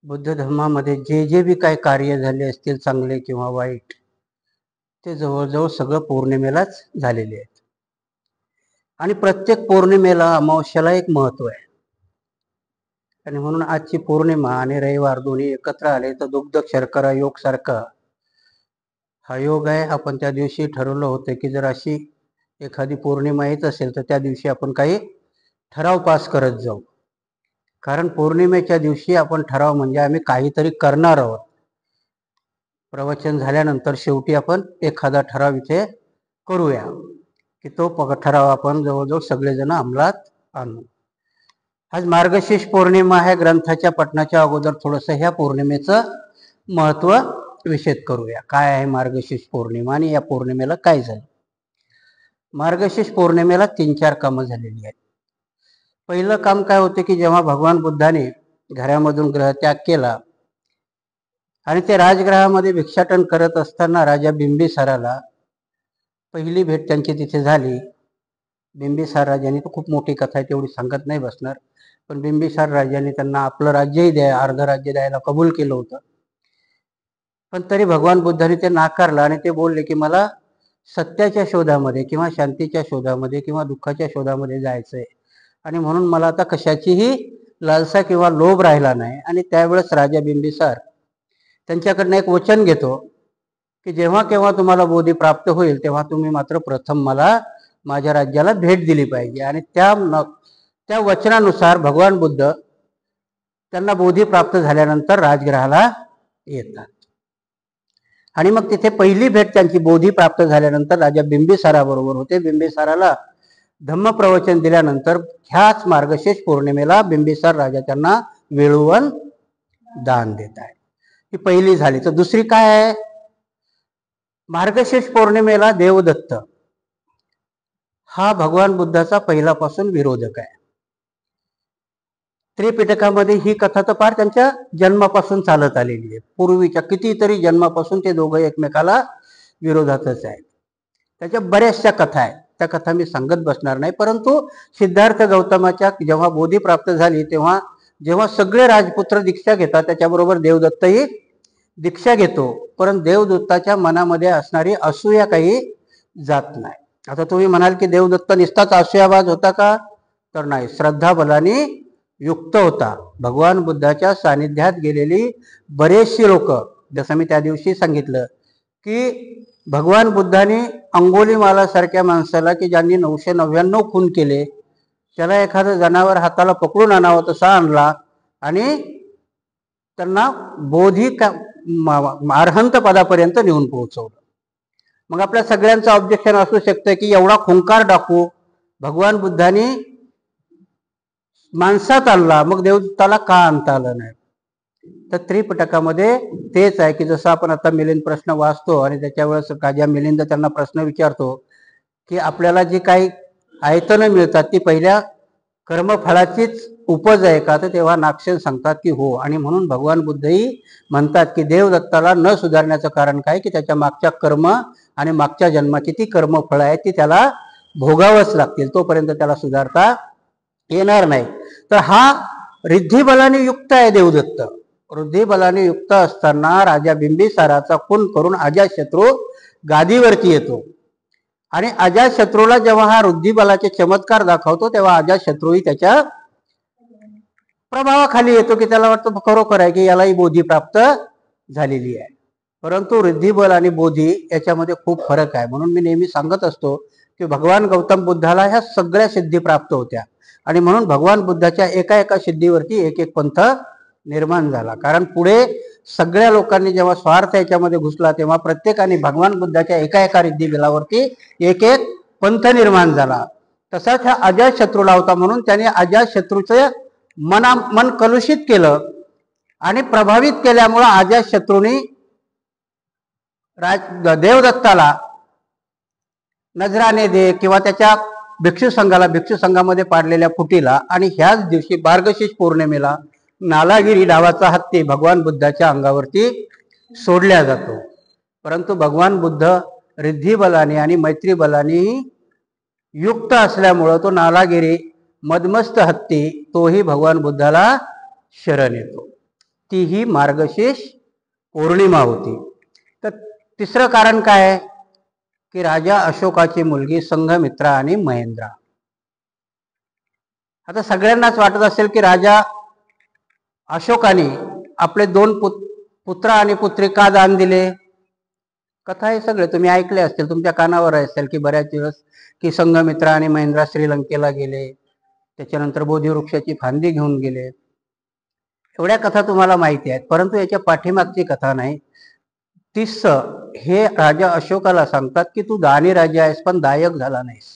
बुद्ध धर्मामध्ये जे जे बी काही कार्य झाले असतील चांगले किंवा वाईट ते जवळजवळ सगळं पौर्णिमेलाच झालेले आहेत. आणि प्रत्येक पौर्णिमेला अमावस्याला एक महत्व आहे. आणि म्हणून आजची पौर्णिमा आणि रविवार दोन्ही एकत्र आले तर दुग्ध शर्करा योग सारखा हा योग आहे. आपण त्या दिवशी ठरवलं होतं की जर अशी एखादी पौर्णिमा येत असेल तर त्या दिवशी आपण काही ठराव पास करत जाऊ. कारण पौर्णिमेच्या दिवशी आपण ठराव म्हणजे आम्ही काहीतरी करणार आहोत. प्रवचन झाल्यानंतर शेवटी आपण एखादा ठराव इथे करूया की तो ठराव आपण जवळजवळ सगळेजण अंमलात आणू. आज मार्गशीर्ष पौर्णिमा आहे. ग्रंथाच्या पठणाच्या अगोदर थोडंसं ह्या पौर्णिमेचं महत्व विशद करूया. काय आहे मार्गशीर्ष पौर्णिमा आणि या पौर्णिमेला काय झालं. मार्गशीर्ष पौर्णिमेला 3-4 कामं झालेली आहेत. पहिलं काम काय होतं की जेव्हा भगवान बुद्धाने घरामधून ग्रहत्याग केला आणि ते राजगृहामध्ये भिक्षाटन करत असताना राजा बिंबिसाराला पहिली भेट त्यांची तिथे झाली. बिंबिसार राजाने तो खूप मोठी कथा आहे तेवढी सांगत नाही बसणार, पण बिंबिसार राजाने त्यांना आपलं राज्यही अर्ध राज्य द्यायला कबूल केलं होतं. पण तरी भगवान बुद्धाने ते नाकारलं आणि ते बोलले की मला सत्याच्या शोधामध्ये किंवा शांतीच्या शोधामध्ये किंवा दुःखाच्या शोधामध्ये जायचंय आणि म्हणून मला आता कशाचीही लालसा किंवा लोभ राहिला नाही. आणि त्यावेळेस राजा बिंबिसार त्यांच्याकडनं एक वचन घेतो की जेव्हा केव्हा तुम्हाला बोधी प्राप्त होईल तेव्हा तुम्ही मात्र प्रथम मला माझ्या राज्याला भेट दिली पाहिजे. आणि त्या वचनानुसार भगवान बुद्ध त्यांना बोधी प्राप्त झाल्यानंतर राजगृहाला येतात. आणि मग तिथे पहिली भेट त्यांची बोधी प्राप्त झाल्यानंतर राजा बिंबिसाराबरोबर होते. बिंबिसाराला धम्म प्रवचन दिल्यानंतर ह्याच मार्गशीर्ष पौर्णिमेला बिंबिसार राजा त्यांना वेळुवन दान देत आहे. ही पहिली झाली. तर दुसरी काय आहे. मार्गशीर्ष पौर्णिमेला देवदत्त हा भगवान बुद्धाचा पहिल्यापासून विरोधक आहे. त्रिपिटकामध्ये ही कथा तर फार त्यांच्या जन्मापासून चालत आलेली आहे. पूर्वीच्या कितीतरी जन्मापासून ते दोघं एकमेकाला विरोधातच आहेत. त्याच्या बऱ्याचशा कथा आहेत. त्या कथा मी सांगत बसणार नाही. परंतु सिद्धार्थ गौतमाच्या जेव्हा बोधी प्राप्त झाली तेव्हा जेव्हा सगळे राजपुत्र दीक्षा घेतात त्याच्याबरोबर देवदत्तही दीक्षा घेतो. परंतु देवदत्ताच्या मनामध्ये असणारी असूया काही जात नाही. आता तुम्ही म्हणाल की देवदत्त निस्ताच असूयाबाज होता का, तर नाही. श्रद्धा बलाने युक्त होता. भगवान बुद्धाच्या सानिध्यात गेलेली बरेचशी लोक, जसं मी त्या दिवशी सांगितलं की भगवान बुद्धाने अंगुलीमाला सारख्या माणसाला की ज्यांनी 999 खून केले त्याला एखादं जनावर हाताला पकडून आणावं तसा आणला आणि त्यांना बोधी अर्हंत पदापर्यंत नेऊन पोहोचवलं. मग आपल्या सगळ्यांचं ऑब्जेक्शन असू शकतं की एवढा खुंकार डाकू भगवान बुद्धाने माणसात आणला, मग देवदत्ताला का आणता आलं नाही. तर त्रिपिटकामध्ये तेच आहे की जसं आपण आता मिलिंद प्रश्न वाचतो आणि त्याच्या वेळेस राजा मिलिंद त्यांना प्रश्न विचारतो की आपल्याला जी काही आयतनं मिळतात ती पहिल्या कर्मफळाचीच उपज आहे का, तर तेव्हा नागसेन सांगतात की हो. आणि म्हणून भगवान बुद्धही म्हणतात की देवदत्ताला न सुधारण्याचं कारण काय की त्याच्या मागच्या कर्म आणि मागच्या जन्माची ती कर्मफळं आहेत ती त्याला भोगावंच लागतील, तोपर्यंत त्याला सुधारता येणार नाही. तर हा रिद्धिबलाने युक्त आहे देवदत्त. रिद्धिबलाने युक्त असताना राजा बिंबिसाराचा खून करून अजातशत्रू गादीवरती येतो. आणि अजातशत्रूला जेव्हा हा रिद्धिबलाचे चमत्कार दाखवतो तेव्हा अजातशत्रूही त्याच्या प्रभावाखाली येतो की त्याला वाटतं खरोखर आहे की यालाही बोधी प्राप्त झालेली आहे. परंतु रिद्धिबल आणि बोधी याच्यामध्ये खूप फरक आहे. म्हणून मी नेहमी सांगत असतो की भगवान गौतम बुद्धाला ह्या सगळ्या सिद्धी प्राप्त होत्या आणि म्हणून भगवान बुद्धाच्या एका एका सिद्धीवरती एक एक पंथ निर्माण झाला. कारण पुढे सगळ्या लोकांनी जेव्हा स्वार्थ याच्यामध्ये घुसला तेव्हा प्रत्येकाने भगवान बुद्धाच्या एका एका रिद्धिबलावरती एक एक पंथ निर्माण झाला. तसाच हा अजातशत्रूला होता. म्हणून त्याने अजातशत्रूचं मन कलुषित केलं आणि प्रभावित केल्यामुळं अजातशत्रूने देवदत्ताला नजराने दे किंवा त्याच्या भिक्षू संघामध्ये पाडलेल्या फुटीला आणि ह्याच दिवशी मार्गशीर्ष पौर्णिमेला नालागिरी नावाचा हत्ती भगवान बुद्धाच्या अंगावरती सोडल्या जातो. परंतु भगवान बुद्ध रिद्धिबलाने आणि मैत्री बलाने युक्त असल्यामुळं तो नालागिरी मदमस्त हत्ती तोही भगवान बुद्धाला शरण येतो. तीही मार्गशीर्ष पौर्णिमा होती. तर तिसरं कारण काय आहे की राजा अशोकाची मुलगी संघमित्रा आणि महेंद्रा. आता सगळ्यांनाच वाटत असेल की राजा अशोकाने आपले 2 पुत्र आणि पुत्री का दान दिले. कथा हे सगळे तुम्ही ऐकले असतील, तुमच्या कानावर असेल की बऱ्याच दिवस की संघमित्रा आणि महेंद्रा श्रीलंकेला गेले, त्याच्यानंतर बोधिवृक्षाची फांदी घेऊन गेले. एवढ्या कथा तुम्हाला माहिती आहेत, परंतु याच्या पाठीमागची कथा नाही. तिस्स हे राजा अशोकाला सांगतात की तू दानी राजा आहेस पण दायक झाला नाहीस.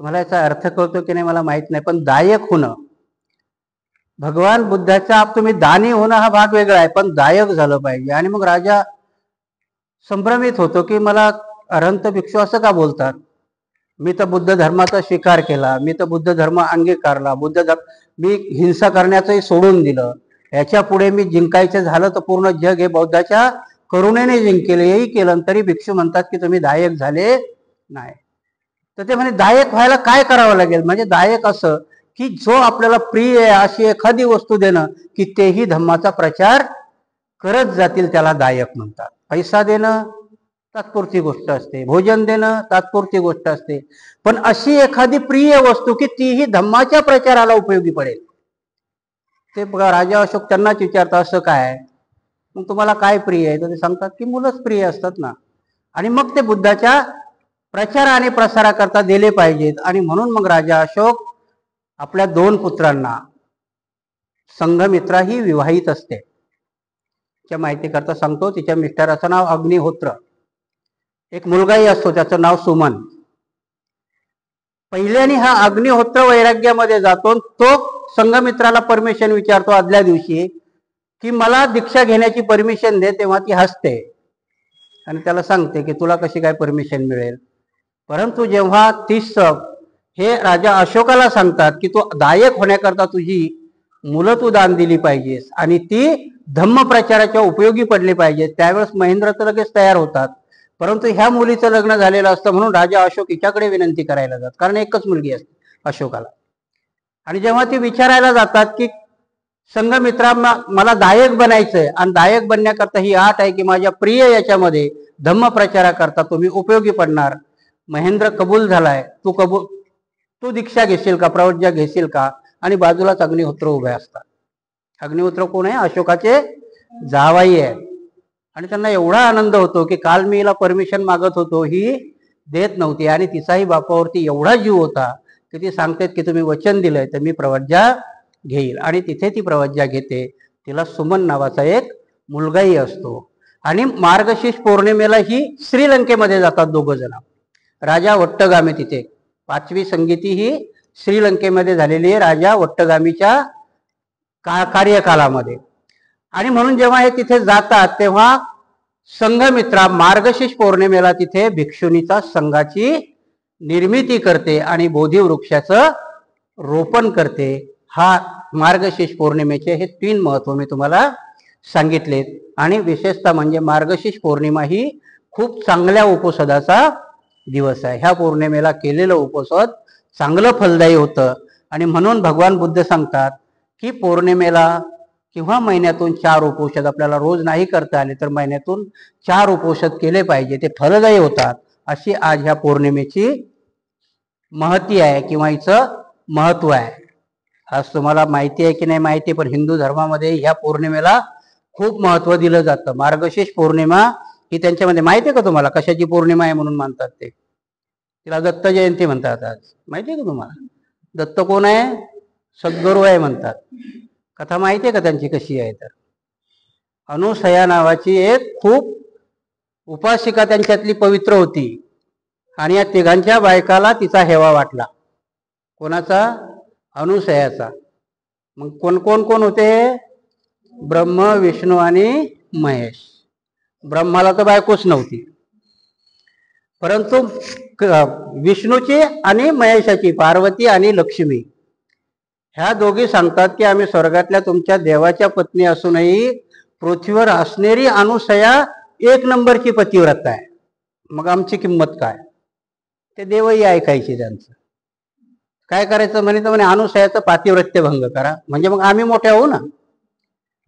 तुम्हाला याचा अर्थ कळतो की नाही मला माहित नाही, पण दायक होणं, भगवान बुद्धाचा तुम्ही दानी होणं हा भाग वेगळा आहे, पण दायक झालं पाहिजे. आणि मग राजा संभ्रमित होतो की मला अरहंत भिक्षू असं का बोलतात. मी तर बुद्ध धर्माचा स्वीकार केला, मी तर बुद्ध धर्म अंगीकारला, मी हिंसा करण्याचंही सोडून दिलं, याच्या पुढे मी जिंकायचं झालं तर पूर्ण जग हे बौद्धाच्या करुणेने जिंकेल, हेही केलं, तरी भिक्षू म्हणतात की तुम्ही दायक झाले नाही. तर ते म्हणे दायक व्हायला काय करावं लागेल. म्हणजे दायक असं की जो आपल्याला प्रिय आहे अशी एखादी वस्तू देणं की तेही धम्माचा प्रचार करत जातील, त्याला दायक म्हणतात. पैसा देणं तात्पुरती गोष्ट असते, भोजन देणं तात्पुरती गोष्ट असते, पण अशी एखादी प्रिय वस्तू की तीही धम्माच्या प्रचाराला उपयोगी पडेल. ते बघा राजा अशोक त्यांनाच विचारतात असं काय, मग तुम्हाला काय प्रिय आहे. तर ते सांगतात की मुलंच प्रिय असतात ना. आणि मग ते बुद्धाच्या प्रचार आणि प्रसाराकरता दिले पाहिजेत. आणि म्हणून मग राजा अशोक आपल्या 2 पुत्रांना, संघमित्रा ही विवाहित असते, त्या माहिती करता सांगतो, तिच्या मिस्टराचं नाव अग्निहोत्र, एक मुलगाही असतो त्याचं नाव सुमन. पहिल्याने हा अग्निहोत्र वैराग्यामध्ये जातो, तो संघमित्राला परमिशन विचारतो आदल्या दिवशी की मला दीक्षा घेण्याची परमिशन दे. तेव्हा ती हसते आणि त्याला सांगते की तुला कशी काय परमिशन मिळेल. परंतु जेव्हा तिस्स हे राजा अशोकाला सांगतात की तू दायक होण्याकरता तुझी मुलं तू दान दिली पाहिजेस आणि ती धम्म प्रचाराच्या उपयोगी पडली पाहिजे, त्यावेळेस महेंद्र तर लगेच तयार होतात. परंतु ह्या मुलीचं लग्न झालेलं असतं म्हणून राजा अशोक हिच्याकडे विनंती करायला जातात, कारण एकच मुलगी असते अशोकाला. आणि जेव्हा ती विचारायला जातात की संघमित्रा मला दायक बनायचंय आणि दायक बनण्याकरता ही अट आहे की माझ्या प्रिय याच्यामध्ये धम्म प्रचाराकरता तुम्ही उपयोगी पडणार. महेंद्र कबूल झालाय, तू दीक्षा घेशील का, प्रवज्ञा घेशील का. आणि बाजूलाच अग्निहोत्र उभे असतात. अग्निहोत्र कोण आहे, अशोकाचे जावाई आहे. आणि त्यांना एवढा आनंद होतो की काल मी हिला परमिशन मागत होतो, ही देत नव्हती, आणि तिचाही बापावरती एवढा जीव होता की ती सांगतात की तुम्ही वचन दिलंय तर मी प्रवज्ञा घेईल. आणि तिथे ती प्रवज्ञा घेते. तिला सुमन नावाचा एक मुलगाही असतो. आणि मार्गशीर्ष पौर्णिमेला ही श्रीलंकेमध्ये जातात 2 जण. राजा वट्टगामी, तिथे 5वी संगीती ही श्रीलंकेमध्ये झालेली आहे राजा वट्टगामीच्या कार्यकालामध्ये. आणि म्हणून जेव्हा हे तिथे जातात तेव्हा संघमित्रा मार्गशीर्ष पौर्णिमेला तिथे भिक्षुणीचा संघाची निर्मिती करते आणि बोधिवृक्षाचं रोपण करते. हा मार्गशीर्ष पौर्णिमेचे हे 3 महत्व मी तुम्हाला सांगितलेत. आणि विशेषतः म्हणजे मार्गशीर्ष पौर्णिमा ही खूप चांगल्या उपसदाचा दिवस आहे. ह्या पौर्णिमेला केलेलं उपसद चांगलं फलदायी होतं. आणि म्हणून भगवान बुद्ध सांगतात की पौर्णिमेला किंवा महिन्यातून 4 उपोषद आपल्याला रोज नाही करता आले तर महिन्यातून 4 उपोषद केले पाहिजे, ते फलदायी होतात. अशी आज ह्या पौर्णिमेची महती आहे किंवा हिचं महत्व आहे. आज तुम्हाला माहिती आहे की नाही माहिती, पण हिंदू धर्मामध्ये ह्या पौर्णिमेला खूप महत्व दिलं जातं. मार्गशीर्ष पौर्णिमा ही त्यांच्यामध्ये माहिती आहे का तुम्हाला कशाची पौर्णिमा आहे म्हणून मानतात ते, तिला दत्त जयंती म्हणतात. आज माहिती आहे का तुम्हाला दत्त कोण आहे, सद्गुरू आहे म्हणतात. कथा माहिती आहे का त्यांची कशी आहे, तर अनुसया नावाची एक खूप उपासिका त्यांच्यातली पवित्र होती आणि या 3घांच्या बायकाला तिचा हेवा वाटला. कोणाचा, अनुसयाचा. मग कोण कोण कोण होते, ब्रह्म विष्णू आणि महेश. ब्रह्माला तर बायकोच नव्हती, परंतु विष्णूची आणि महेशाची, पार्वती आणि लक्ष्मी, ह्या दोघी सांगतात की आम्ही स्वर्गातल्या तुमच्या देवाच्या पत्नी असूनही पृथ्वीवर असणारी अनुसया 1 नंबरची पतिव्रता आहे, मग आमची किंमत काय. ते देवही ऐकायचे त्यांचं. काय करायचं म्हणे, तर म्हणे अनुसयाचं पातिव्रत्य भंग करा म्हणजे मग आम्ही मोठ्या होऊ ना.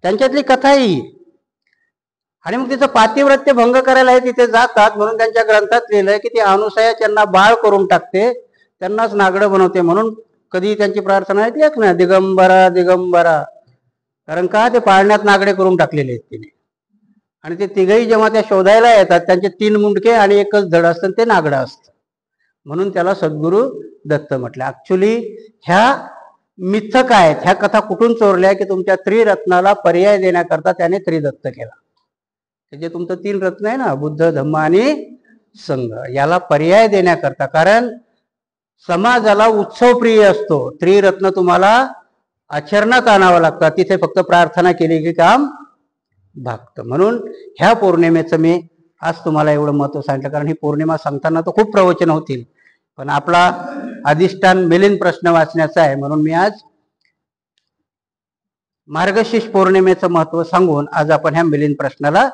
त्यांच्यातली कथा ही. आणि मग तिचं पातिव्रत्य भंग करायला हे तिथे जातात, म्हणून त्यांच्या ग्रंथात लिहिलंय की ती अनुसया त्यांना बाळ करून टाकते, त्यांनाच नागडं बनवते. म्हणून कधी त्यांची प्रार्थना ऐकली ना, दिगंबरा दिगंबरा. कारण का, ते पाळण्यात नागडे करून टाकलेले आहेत तिने. आणि ते तिघही जेव्हा त्या शोधायला येतात, त्यांचे 3 मुंडके आणि एकच धड असतं, ते नागडं असतं. म्हणून त्याला सद्गुरु दत्त म्हटलं. ऍक्च्युली ह्या मिथक आहेत, ह्या कथा कुठून चोरल्या की तुमच्या त्रिरत्नाला पर्याय देण्याकरता त्याने त्रिदत्त केला. जे तुमचं 3 रत्न आहे ना, बुद्ध धम्म आणि संघ, याला पर्याय देण्याकरता. कारण समाजाला उत्सवप्रिय असतो, त्रिरत्न तुम्हाला आचरणात आणावं लागतं. तिथे फक्त प्रार्थना केली की काम भागतं. म्हणून ह्या पौर्णिमेचं मी आज तुम्हाला एवढं महत्व सांगितलं. कारण ही पौर्णिमा सांगताना तर खूप प्रवचन होतील, पण आपला अधिष्ठान मिलिंद प्रश्न वाचण्याचा आहे, म्हणून मी आज मार्गशीर्ष पौर्णिमेचं महत्व सांगून आज आपण ह्या मिलिंद प्रश्नाला